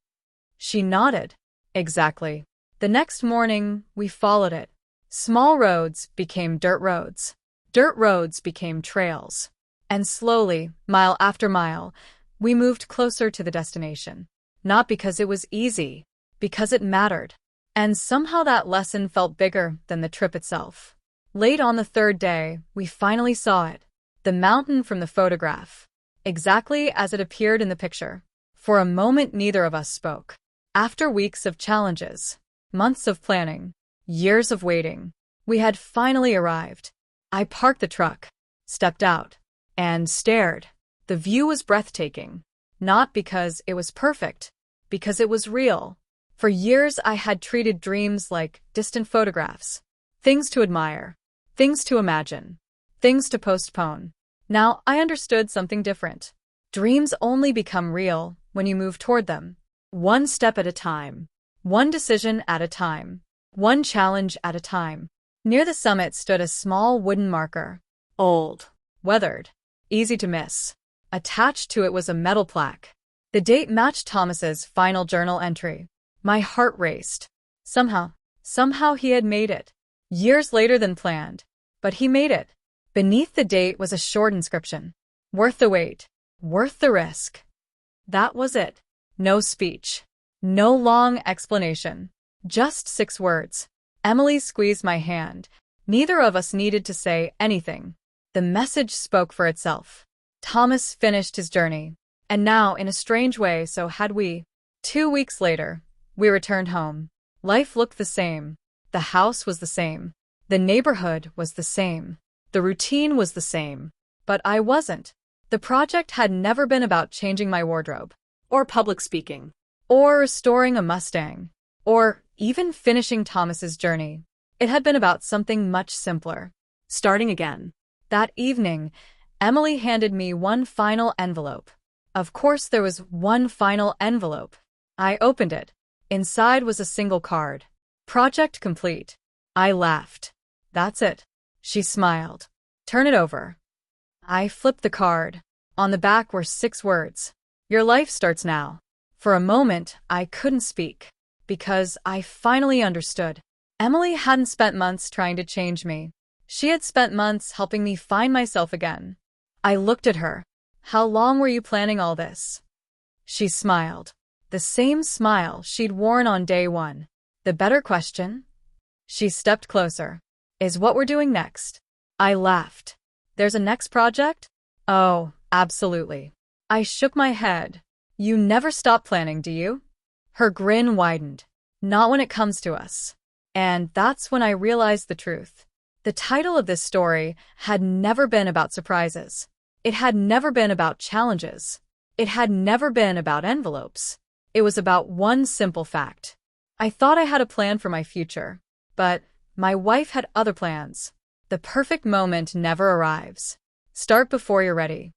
She nodded. "Exactly." The next morning, we followed it. Small roads became dirt roads. Dirt roads became trails. And slowly, mile after mile, we moved closer to the destination. Not because it was easy, because it mattered. And somehow that lesson felt bigger than the trip itself. Late on the third day, we finally saw it. The mountain from the photograph. Exactly as it appeared in the picture. For a moment, neither of us spoke. After weeks of challenges, months of planning, years of waiting, we had finally arrived. I parked the truck, stepped out, and stared. The view was breathtaking. Not because it was perfect, because it was real. For years, I had treated dreams like distant photographs. Things to admire. Things to imagine. Things to postpone. Now I understood something different. Dreams only become real when you move toward them. One step at a time. One decision at a time. One challenge at a time. Near the summit stood a small wooden marker. Old. Weathered. easy to miss. Attached to it was a metal plaque. The date matched Thomas's final journal entry. My heart raced. Somehow he had made it. Years later than planned. But he made it. Beneath the date was a short inscription. Worth the wait. Worth the risk. That was it. No speech. No long explanation. Just 6 words. Emily squeezed my hand. Neither of us needed to say anything. The message spoke for itself. Thomas finished his journey. And now, in a strange way, so had we. 2 weeks later, we returned home. Life looked the same. The house was the same. The neighborhood was the same. The routine was the same. But I wasn't. The project had never been about changing my wardrobe. Or public speaking. Or restoring a Mustang. Or even finishing Thomas's journey. It had been about something much simpler. Starting again. That evening, Emily handed me one final envelope. Of course there was one final envelope. I opened it. Inside was a single card. Project complete. I laughed. That's it. She smiled. Turn it over. I flipped the card. On the back were 6 words. Your life starts now. For a moment, I couldn't speak. Because I finally understood. Emily hadn't spent months trying to change me. She had spent months helping me find myself again. I looked at her. How long were you planning all this? She smiled. The same smile she'd worn on day 1. The better question? She stepped closer. Is what we're doing next? I laughed. There's a next project? Oh, absolutely. I shook my head. You never stop planning, do you? Her grin widened. Not when it comes to us. And that's when I realized the truth. The title of this story had never been about surprises. It had never been about challenges. It had never been about envelopes. It was about one simple fact. I thought I had a plan for my future. But my wife had other plans. The perfect moment never arrives. Start before you're ready.